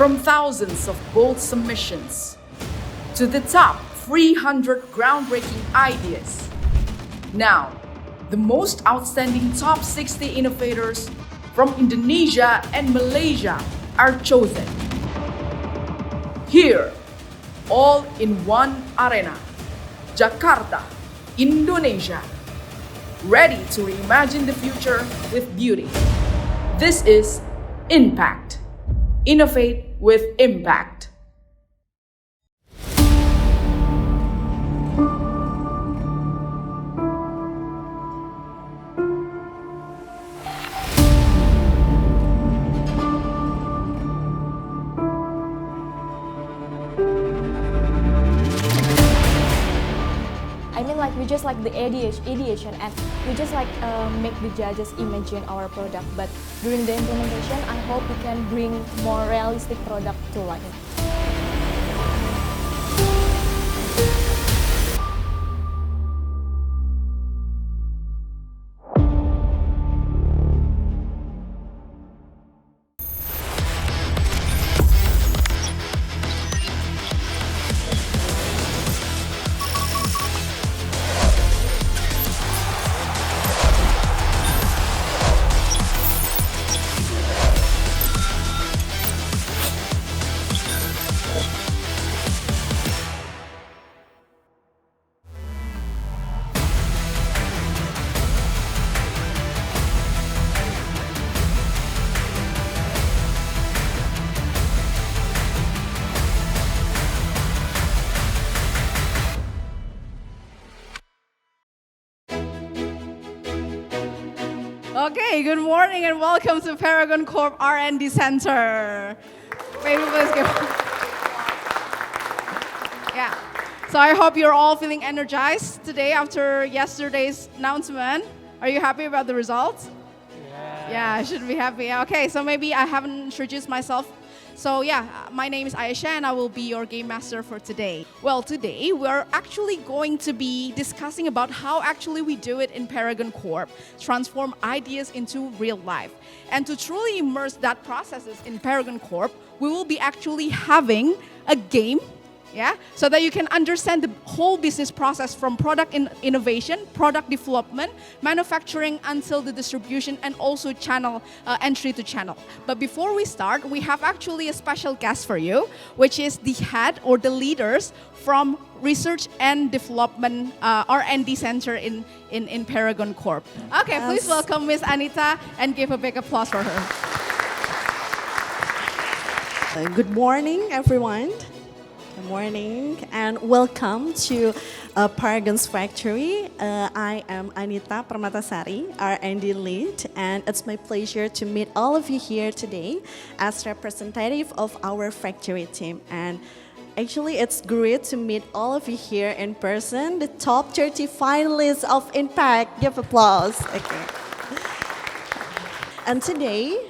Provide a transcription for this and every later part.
From thousands of bold submissions to the top 300 groundbreaking ideas. Now, the most outstanding top 60 innovators from Indonesia and Malaysia are chosen. Here, all in one arena, Jakarta, Indonesia. Ready to reimagine the future with beauty. This is Impact. Innovate with impact. We just like the ideation and we just like make the judges imagine our product, but during the implementation I hope we can bring more realistic product to life. Okay, good morning and welcome to ParagonCorp R&D Center. Maybe let's go. Yeah, so I hope you're all feeling energized today after yesterday's announcement. Are you happy about the results? Yeah, I should be happy. Okay, so maybe I haven't introduced myself. So yeah, my name is Aisha and I will be your game master for today. Well, today we're actually going to be discussing about how actually we do it in ParagonCorp, transform ideas into real life. And to truly immerse that processes in ParagonCorp, we will be actually having a game, yeah, so that you can understand the whole business process from product innovation, product development, manufacturing until the distribution and also channel entry to channel. But before we start, we have actually a special guest for you, which is the head or the leaders from Research and Development R&D Center in ParagonCorp. Okay, yes. Please welcome Miss Anita and give a big applause for her. Good morning, everyone. Good morning and welcome to Paragon's Factory. I am Anita Permatasari, R&D lead, and it's my pleasure to meet all of you here today as representative of our factory team. And actually, it's great to meet all of you here in person, the top 30 finalists of Impact. Give applause. Okay. And today,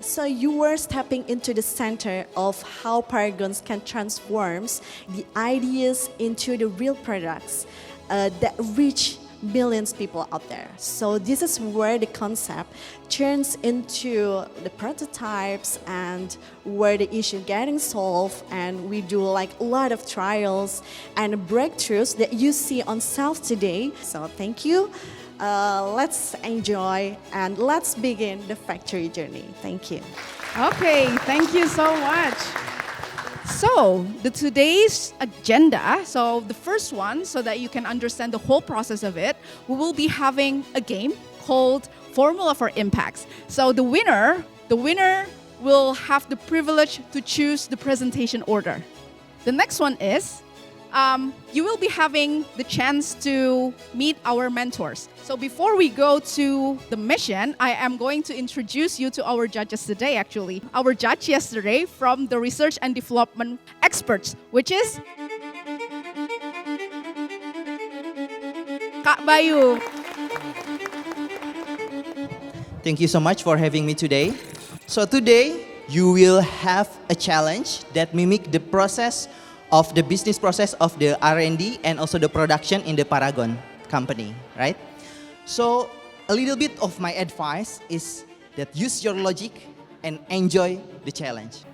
so you were stepping into the center of how Paragons can transform the ideas into the real products that reach millions of people out there. So this is where the concept turns into the prototypes and where the issue getting solved, and we do like a lot of trials and breakthroughs that you see on shelf today. So thank you. Let's enjoy and let's begin the factory journey. Thank you. Okay, thank you so much. So today's agenda, so the first one, so that you can understand the whole process of it, we will be having a game called Formula for Impacts. So the winner will have the privilege to choose the presentation order. The next one is you will be having the chance to meet our mentors. So before we go to the mission, I am going to introduce you to our judges today, actually. Our judge yesterday from the Research and Development Experts, which is Kak Bayu. Thank you so much for having me today. So today, you will have a challenge that mimic the process of the business process of the R&D and also the production in the Paragon company, right? So a little bit of my advice is that use your logic and enjoy the challenge.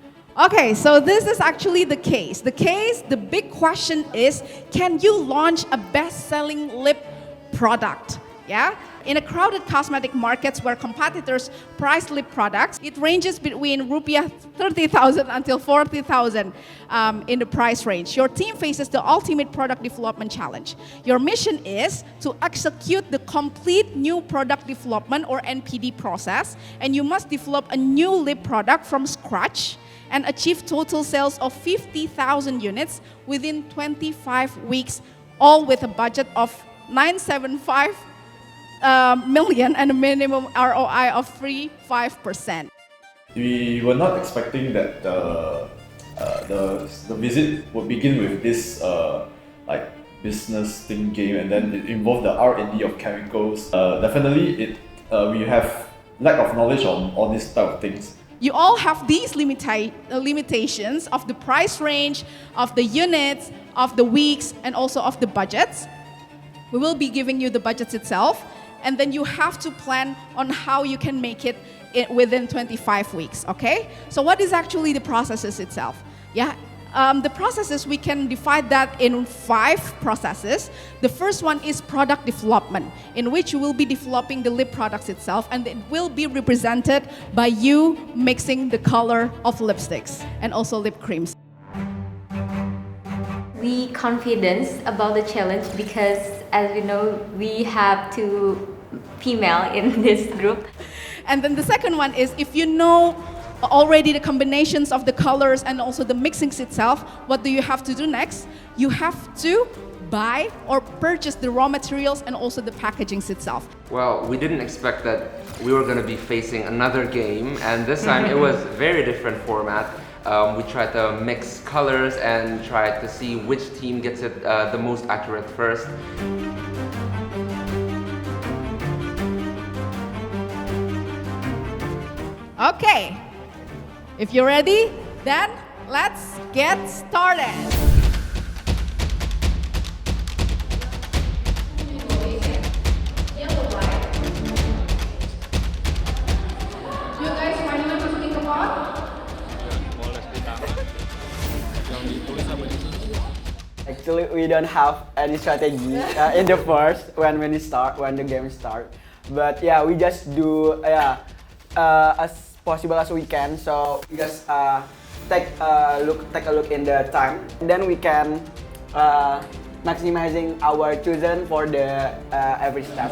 Okay, so this is actually the case. The big question is, can you launch a best-selling lip product? Yeah? In a crowded cosmetic markets where competitors price lip products, it ranges between rupiah 30,000 until 40,000 in the price range. Your team faces the ultimate product development challenge. Your mission is to execute the complete new product development or NPD process, and you must develop a new lip product from scratch and achieve total sales of 50,000 units within 25 weeks, all with a budget of 975 million and a minimum ROI of 5%. We were not expecting that the visit would begin with this like business thing game, and then it involved the R&D of chemicals. Definitely, we have lack of knowledge on all these type of things. You all have these limitations of the price range, of the units, of the weeks, and also of the budgets. We will be giving you the budgets itself, and then you have to plan on how you can make it within 25 weeks, okay? So what is actually the processes itself? Yeah, the processes, we can divide that in 5 processes. The first one is product development, in which you will be developing the lip products itself, and it will be represented by you mixing the color of lipsticks and also lip creams. We confident about the challenge because, as we know, we have 2 female in this group. And then the second one is, if you know already the combinations of the colors and also the mixings itself, what do you have to do next? You have to buy or purchase the raw materials and also the packagings itself. Well, we didn't expect that we were going to be facing another game, and this time it was very different format. We tried to mix colors and tried to see which team gets it the most accurate first. Okay, if you're ready, then let's get started. You guys finally masukin ke pot? Actually, we don't have any strategy in the first when the game start. But yeah, we just do as possible as we can. So we just take a look in the time. Then we can maximizing our chosen for the every step.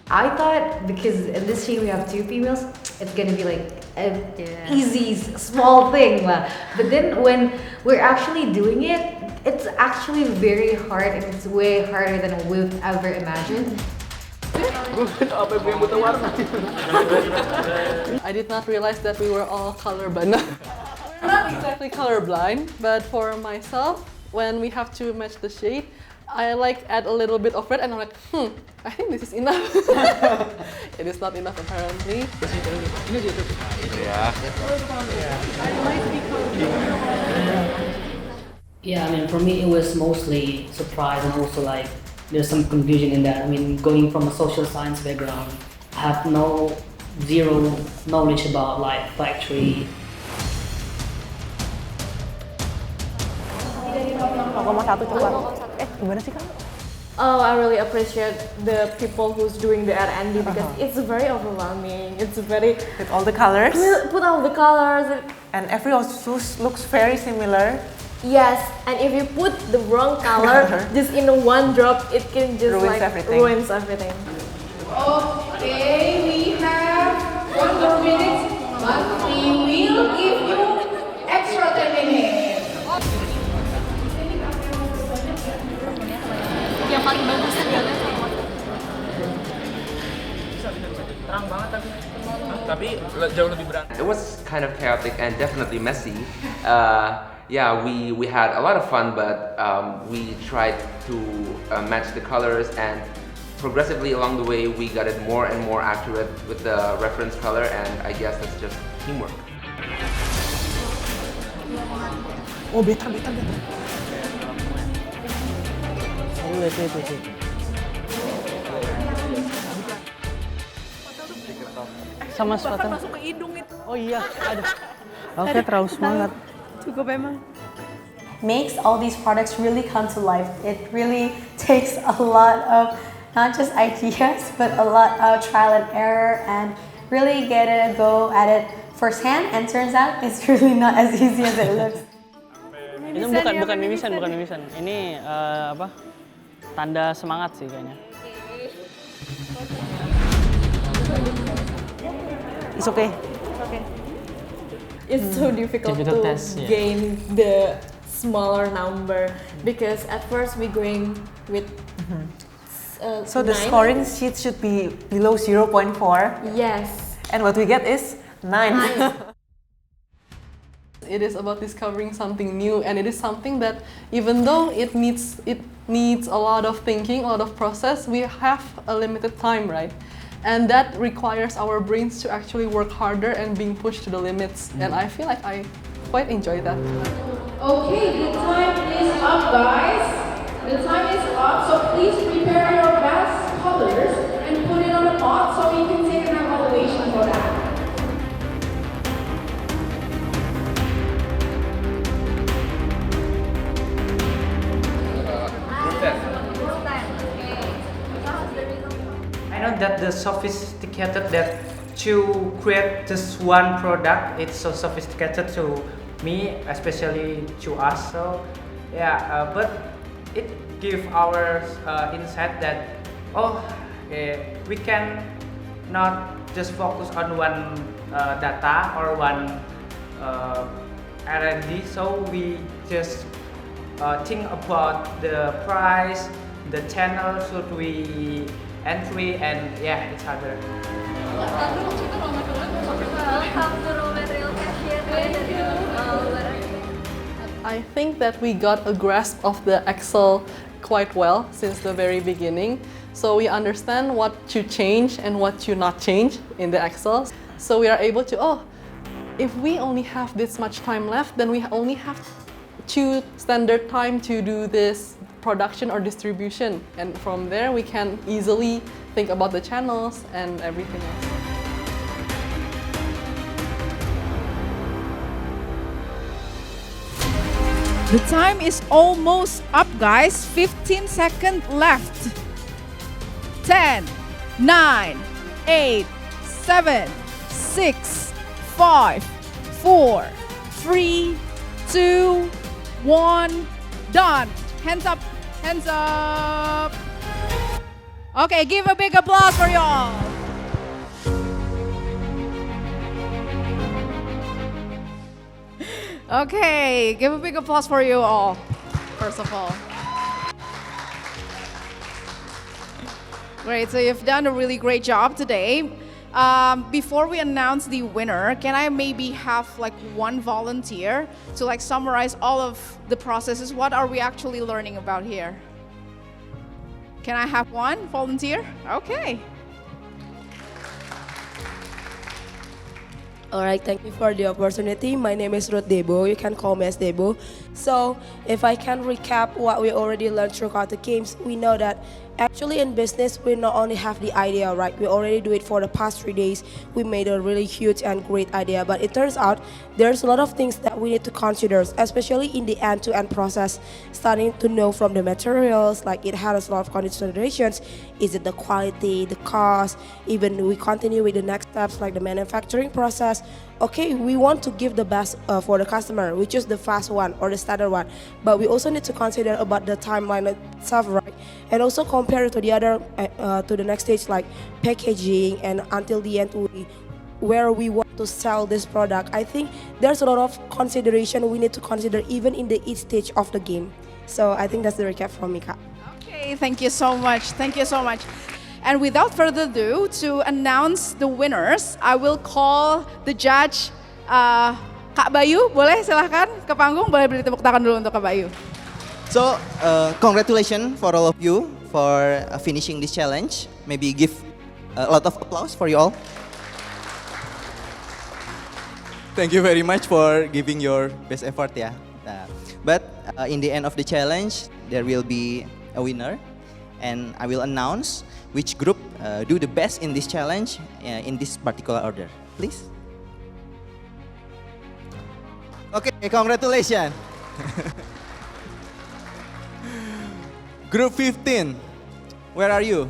I thought because in this team we have 2 females, it's gonna be like an easy, small thing. But then when we're actually doing it, it's actually very hard, and it's way harder than we've ever imagined. I did not realize that we were all colorblind. Not exactly colorblind, but for myself, when we have to match the shade, I like add a little bit of red, and I'm like, I think this is enough. It is not enough apparently. Yeah, I mean, for me, it was mostly surprise, and also like there's some confusion in that. I mean, going from a social science background, I have zero knowledge about like factory. Oh, I really appreciate the people who's doing the R&D because it's very overwhelming. It's very with all the colors. Put all the colors. And everyone looks very similar. Yes, and if you put the wrong color just in one drop, it can just ruins everything. Okay, we have 1 more minute, but we will give you extra 10 minutes. Yang paling bagus Tapi jauh lebih berat. It was kind of chaotic and definitely messy. Yeah, we had a lot of fun, but we tried to match the colors, and progressively along the way we got it more and more accurate with the reference color, and I guess that's just teamwork. Oh, beta. Sama sepatu. Masuk ke hidung itu. Oh iya, aduh. Oke, terlalu semangat. Cukup emang. Makes all these products really come to life. It really takes a lot of not just ideas, but a lot of trial and error and really get to go at it firsthand. And turns out it's really not as easy as it looks. Ini bukan mimisan. Ini apa? Tanda semangat sih kayaknya. It's okay. It's so difficult to gain the smaller number because at first we going with So the 9. scoring sheet should be below 0.4. Yes. And what we get is 9. It is about discovering something new, and it is something that even though it needs a lot of thinking, a lot of process, we have a limited time, right? And that requires our brains to actually work harder and being pushed to the limits. And I feel like I quite enjoy that. Okay, the time is up, guys. The time is up, so please prepare your best colors and put it on the pot so we can take an evaluation for that. I know that the sophisticated that to create this one product, it's so sophisticated to me, especially to us. So yeah, but it gives our insight that we can not just focus on one data or one R&D. So we just think about the price, the channel should we entry, and yeah, each other. I think that we got a grasp of the Excel quite well since the very beginning. So we understand what to change and what to not change in the Excel. So we are able to, if we only have this much time left, then we only have to standard time to do this production or distribution. And from there, we can easily think about the channels and everything else. The time is almost up, guys. 15 seconds left. 10, 9, 8, 7, 6, 5, 4, 3, 2, 1, done. Hands up, hands up. Okay, give a big applause for y'all. Okay, give a big applause for you all, first of all. Great, so you've done a really great job today. Before we announce the winner, can I maybe have like one volunteer to like summarize all of the processes? What are we actually learning about here? Can I have one volunteer? Okay. Alright, thank you for the opportunity. My name is Ruth Debo. You can call me as Debo. So, if I can recap what we already learned throughout the games, we know that actually in business, we not only have the idea, right? We already do it for the past 3 days. We made a really huge and great idea, but it turns out there's a lot of things that we need to consider, especially in the end-to-end process, starting to know from the materials, like it has a lot of considerations. Is it the quality, the cost, even we continue with the next steps like the manufacturing process. Okay, we want to give the best for the customer. We choose the fast one or the standard one, but we also need to consider about the timeline itself, right? And also compare it to the other, to the next stage like packaging, and until the end where we want to sell this product. I think there's a lot of consideration we need to consider even in the each stage of the game. So I think that's the recap from me, Kak. Okay, thank you so much. Thank you so much. And without further ado, to announce the winners, I will call the judge, Kak Bayu. Boleh silahkan ke panggung, boleh beri tepuk tangan dulu untuk Kak Bayu. So, congratulations for all of you for finishing this challenge. Maybe give a lot of applause for you all. Thank you very much for giving your best effort, yeah. But in the end of the challenge, there will be a winner. and I will announce which group do the best in this challenge in this particular order. Please. Okay, congratulations. Group 15, where are you?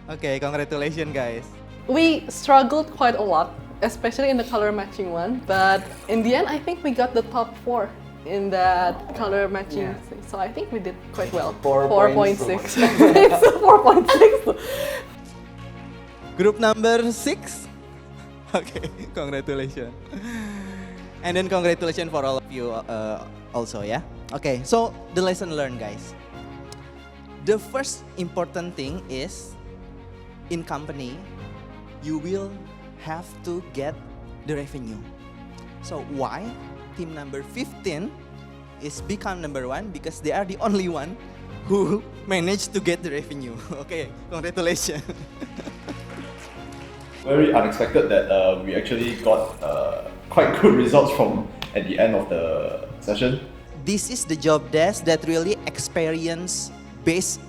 Okay, congratulations guys. We struggled quite a lot, especially in the color matching one, but in the end, I think we got the top 4 in that color matching thing. So I think we did quite well. 4.6. 4.6. Group number 6. Okay, congratulations. And then congratulations for all of you also, yeah? Okay, so the lesson learned, guys. The first important thing is, in company, you will have to get the revenue. So why team number 15 is become number 1? Because they are the only one who managed to get the revenue. Okay, congratulations. Very unexpected that we actually got quite good results from at the end of the session. This is the job desk that really experience-based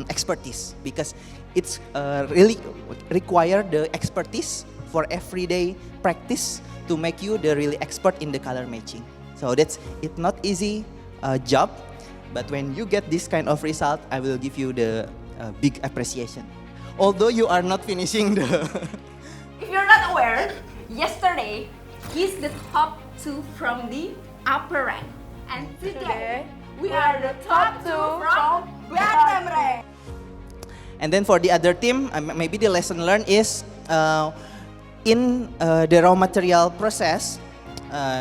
expertise, because it's really require the expertise for everyday practice to make you the really expert in the color matching. So it's not easy job, but when you get this kind of result, I will give you the big appreciation. Although you are not finishing the... If you're not aware, yesterday, he's the top 2 from the upper rank. And today, we are the top 2 from bottom rank. And then for the other team, maybe the lesson learned is in the raw material process,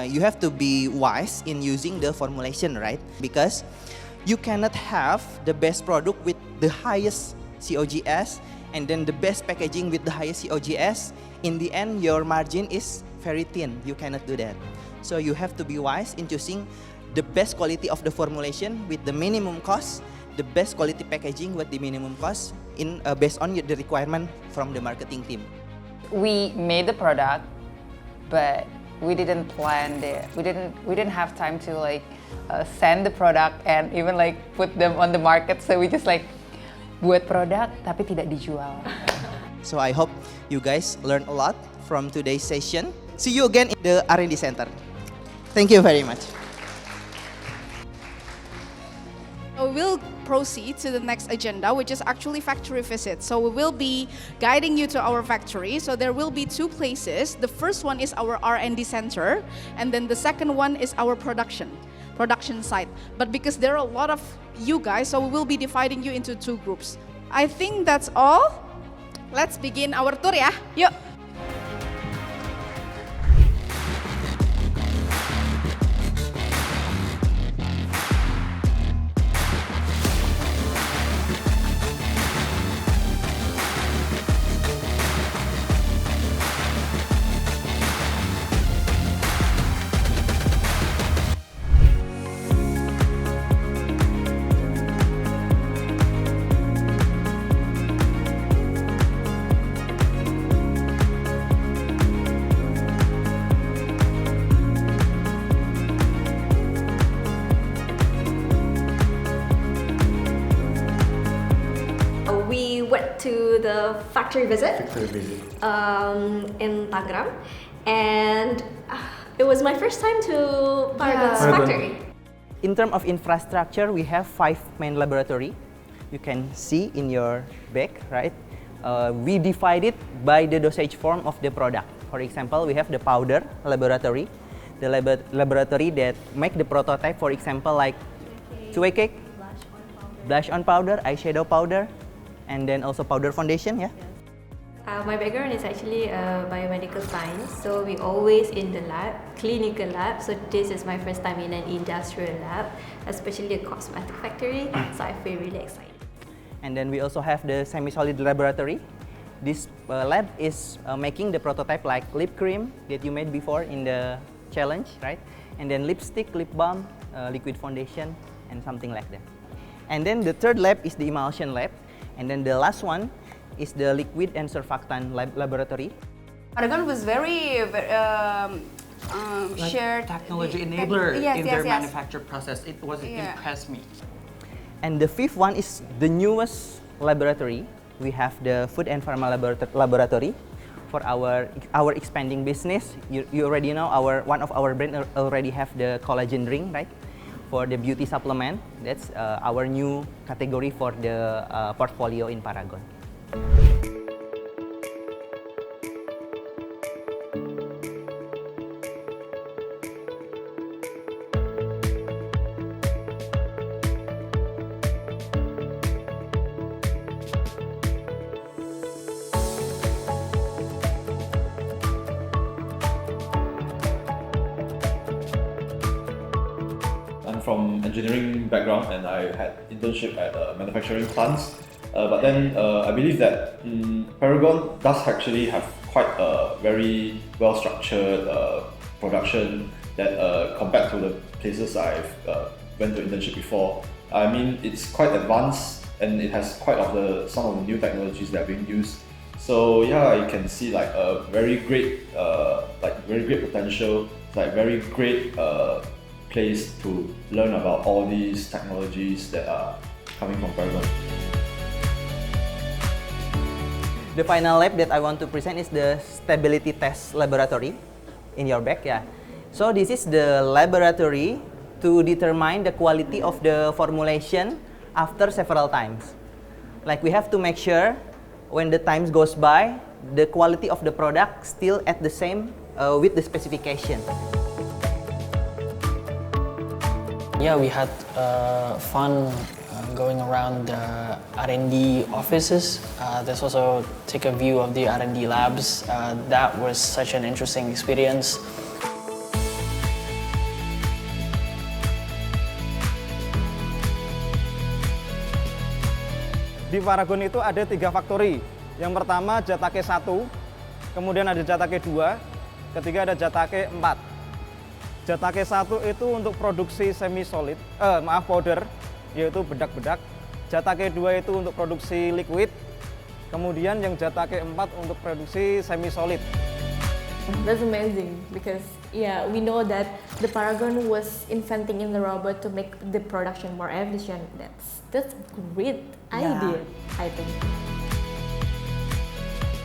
you have to be wise in using the formulation, right? Because you cannot have the best product with the highest COGS and then the best packaging with the highest COGS. In the end, your margin is very thin. You cannot do that. So you have to be wise in choosing the best quality of the formulation with the minimum cost, the best quality packaging with the minimum cost in based on the requirement from the marketing team. We made the product, but we didn't plan it. We didn't have time to like send the product and even like put them on the market. So we just like buat produk tapi tidak dijual. So I hope you guys learn a lot from today's session. See you again in the R&D center. Thank you very much. We'll proceed to the next agenda, which is actually factory visit. So we will be guiding you to our factory. So there will be 2 places. The first one is our R&D center, and then the second one is our production site. But because there are a lot of you guys, so we will be dividing you into 2 groups. I think that's all. Let's begin our tour ya. Yuk. To the factory visit, in Tangerang, and it was my first time to Paragon's factory. In terms of infrastructure, we have 5 main laboratory. You can see in your back, right? We divide it by the dosage form of the product. For example, we have the powder laboratory, the laboratory that make the prototype, for example, like two-way cake, blush on powder, eyeshadow powder, and then also powder foundation, yeah? My background is actually biomedical science, so we always in the lab, clinical lab. So this is my first time in an industrial lab, especially a cosmetic factory. So I feel really excited. And then we also have the semi-solid laboratory. This lab is making the prototype like lip cream that you made before in the challenge, right? And then lipstick, lip balm, liquid foundation, and something like that. And then the third lab is the emulsion lab. And then the last one is the liquid and surfactant laboratory. Paragon was very like shared technology enabler yes, in yes, their yes. manufacture process. It was impressed me. And the fifth one is the newest laboratory. We have the food and pharma laboratory for our expanding business. You already know one of our brand already have the collagen drink, right? For the beauty supplement, that's our new category for the portfolio in Paragon. From engineering background, and I had internship at manufacturing plants. But then I believe that Paragon does actually have quite a very well-structured production that compared to the places I've went to internship before. I mean, it's quite advanced and it has quite some of the new technologies that are being used. So yeah, you can see like a very great potential, like very great place to learn about all these technologies that are coming from Paragon. The final lab that I want to present is the stability test laboratory in your back. Yeah. So this is the laboratory to determine the quality of the formulation after several times. Like we have to make sure when the time goes by, the quality of the product still at the same with the specification. Yeah, we had fun going around the R&D offices. There's also take a view of the R&D labs. That was such an interesting experience. Di Paragon itu ada 3 factory. Yang pertama Jatake 1, kemudian ada Jatake 2, ketiga ada Jatake 4. Jatake 1 itu untuk produksi semi-solid, powder, yaitu bedak-bedak. Jatake 2 itu untuk produksi liquid. Kemudian yang Jatake 4 untuk produksi semi-solid. That's amazing because yeah, we know that the Paragon was inventing in the robot to make the production more efficient. That's great idea, I think.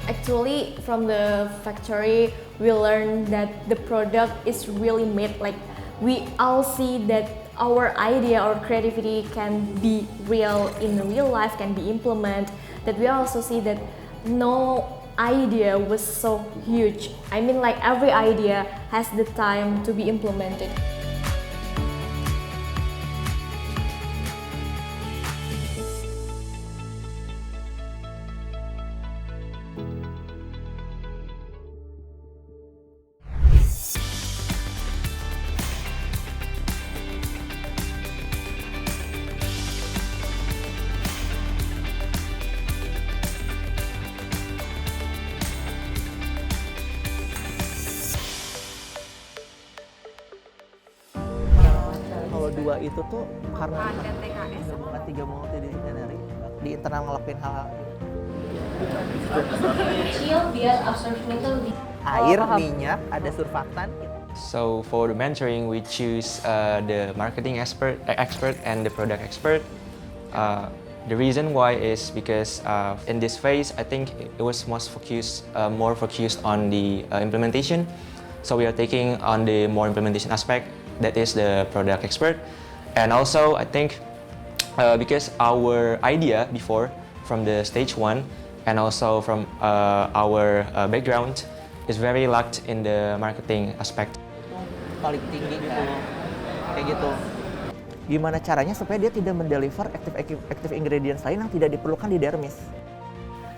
Actually, from the factory, we learned that the product is really made like we all see that our idea or creativity can be real in real life, can be implemented. That we also see that no idea was so huge. I mean, like every idea has the time to be implemented. Dua itu tuh karena hubungan 3 multidisciplinary di internal ngelakuin hal-hal kecil biar absorption itu lebih air, minyak, ada surfaktan. So for the mentoring, we choose the marketing expert and the product expert. The reason why is because in this phase, I think it was more focused on the implementation. So we are taking on the more implementation aspect. That is the product expert. And also, I think because our idea before from the stage 1 and also from our background is very locked in the marketing aspect. Paling tinggi gitu, kayak gitu. Gimana caranya supaya dia tidak mendeliver active ingredients lain yang tidak diperlukan di dermis?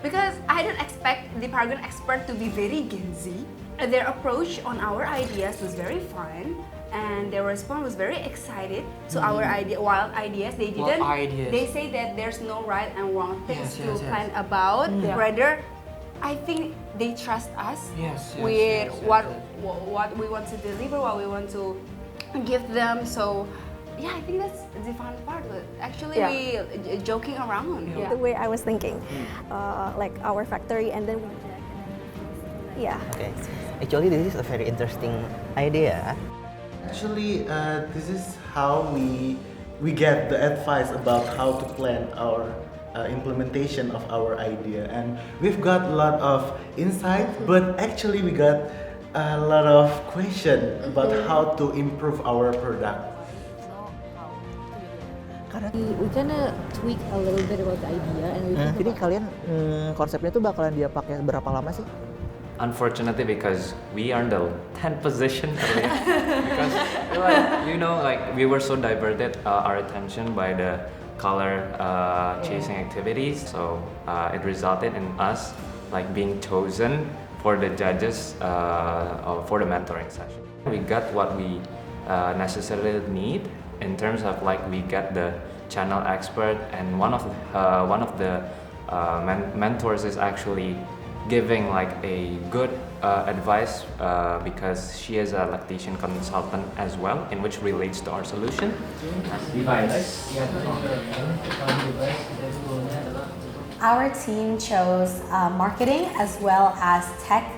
Because I don't expect the Paragon expert to be very Gen Z. Their approach on our ideas was very fun. And their response was very excited to our wild ideas. They didn't. They say that there's no right and wrong things to plan about. Rather, I think they trust us with what we want to deliver, what we want to give them. So, yeah, I think that's the fun part. Actually, we joking around. The way I was thinking, like our factory, and then Okay, actually, this is a very interesting idea. Actually, this is how we we get the advice about how to plan our implementation of our idea, and we've got a lot of insight, but actually we got a lot of questions about how to improve our product. We gonna tweak a little bit about the idea and we think Jadi about kalian konsepnya tuh bakalan dia pakai berapa lama sih? Unfortunately, because we are in the 10th position earlier, because we were so diverted our attention by the color chasing activities, so it resulted in us being chosen for the judges for the mentoring session. We got what we necessarily need in terms of we get the channel expert, and one of the mentors is actually giving a good advice because she is a lactation consultant as well, in which relates to our solution. Our team chose marketing as well as tech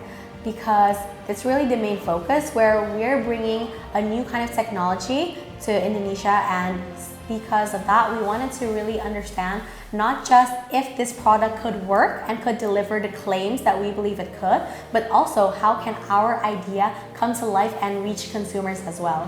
because it's really the main focus, where we're bringing a new kind of technology to Indonesia, and because of that we wanted to really understand not just if this product could work and could deliver the claims that we believe it could, but also how can our idea come to life and reach consumers as well.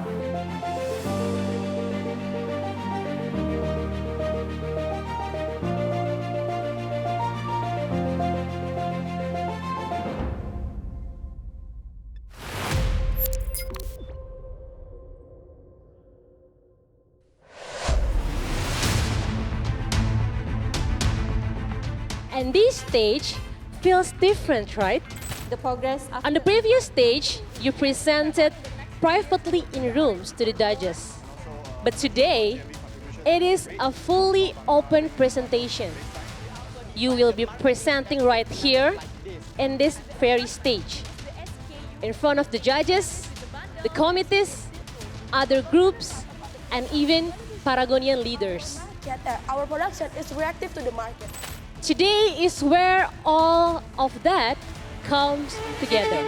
And this stage feels different, right? The progress On the previous stage, you presented privately in rooms to the judges. But today, it is a fully open presentation. You will be presenting right here in this very stage, in front of the judges, the committees, other groups, and even Paragonian leaders. Our production is reactive to the market. Today is where all of that comes together.